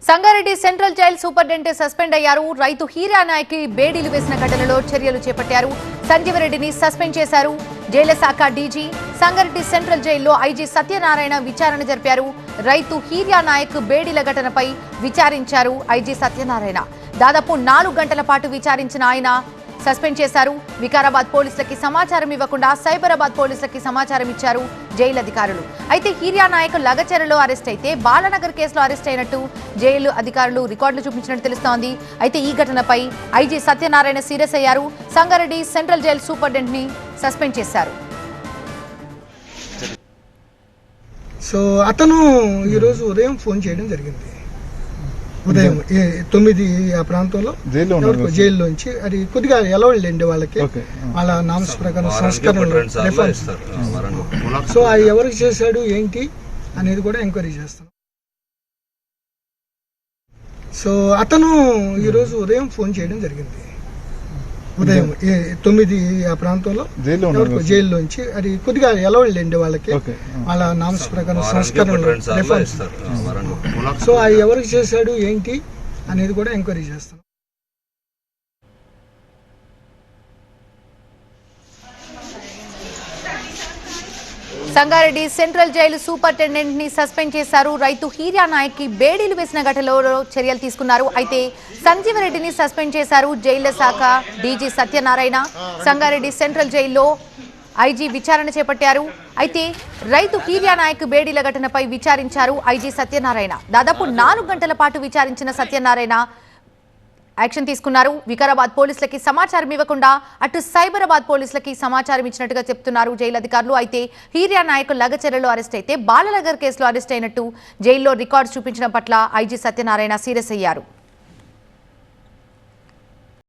Sangareddy central jail superintendent suspend అయ్యారు. రైతు హీరా నాయక్కి బేడీలు వేసిన ఘటనలో చర్యలు చేపట్టారు. సంజీవరెడ్డిని సస్పెండ్ చేశారు. జైళ్ల శాఖ డీజీ సంగారెడ్డి సెంట్రల్ జైల్లో ఐజీ సత్యనారాయణ విచారణ జరిపారు. రైతు హీరా నాయక్ బేడీల ఘటనపై విచారించారు ఐజీ సత్యనారాయణ. దాదాపు 4 గంటల పాటు విచారించిన ఆయన సస్పెండ్ చేశారు. వికారాబాద్ పోలీసులకి సమాచారం ఇవ్వకుండా సైబరాబాద్ పోలీసులకి సమాచారం ఇచ్చారు జైలు అధికారులు. అయితే హీరియా నాయక్ లగచెరలో అరెస్ట్ అయితే బాలనగర్ కేసులో అరెస్ట్ అయినట్టు జైలు అధికారులు రికార్డులు చూపించినట్టు తెలుస్తోంది. అయితే ఈ ఘటనపై ఐజీ సత్యనారాయణ సీరియస్ అయ్యారు. సంగారెడ్డి సెంట్రల్ జైలు సూపరింటెండెంట్ ని సస్పెండ్ చేశారు. సో అతను ఈరోజు ఉదయం ఫోన్ చేయడం జరిగింది. ఉదయం 9 ఆ ప్రాంతంలో జైల్లోంచి అది కొద్దిగా ఎలవళ్ళండి వాళ్ళకి, వాళ్ళ నామ్స్ ప్రకారం సంస్కరణ రిఫార్మ్స్. సో అది ఎవరికి చేశాడు ఏంటి అనేది కూడా ఎంక్వైరీ చేస్తాం. సో అతను ఈరోజు ఉదయం ఫోన్ చేయడం జరిగింది. ఉదయం 9 ఆ ప్రాంతంలో జైల్లోంచి అది కొద్దిగా ఎలవళ్ళండి వాళ్ళకి, వాళ్ళ నామ్స్ ప్రకారం సంస్కరణ రిఫార్మ్స్. సో అది ఎవరికి చేశాడు ఏంటి అనేది కూడా ఎంక్వైరీ చేస్తాం. సంగారెడ్డి సెంట్రల్ జైలు సూపరింటెండెంట్ ని సస్పెండ్ చేశారు. రైతు హీరియా నాయక్ కి బేడీలు వేసిన ఘటనలో చర్యలు తీసుకున్నారు. అయితే సంజీవరెడ్డిని సస్పెండ్ చేశారు జైళ్ల శాఖ డీజీ సత్యనారాయణ. సంగారెడ్డి సెంట్రల్ జైల్లో ఐజీ విచారణ చేపట్టారు. అయితే రైతు హీరియా నాయక్ బేడీల ఘటనపై విచారించారు ఐజీ సత్యనారాయణ. దాదాపు 4 గంటల పాటు విచారించిన సత్యనారాయణ యాక్షన్ తీసుకున్నారు. వికారాబాద్ పోలీసులకి సమాచారం ఇవ్వకుండా అటు సైబరాబాద్ పోలీసులకి సమాచారం ఇచ్చినట్టుగా చెప్తున్నారు జైలు అధికారులు. అయితే హీరియా నాయక్ లగచెరలో అరెస్ట్ అయితే బాలనగర్ కేసులో అరెస్ట్ అయినట్టు జైల్లో రికార్డు చూపించడం పట్ల ఐజీ సత్యనారాయణ సీరియస్ అయ్యారు.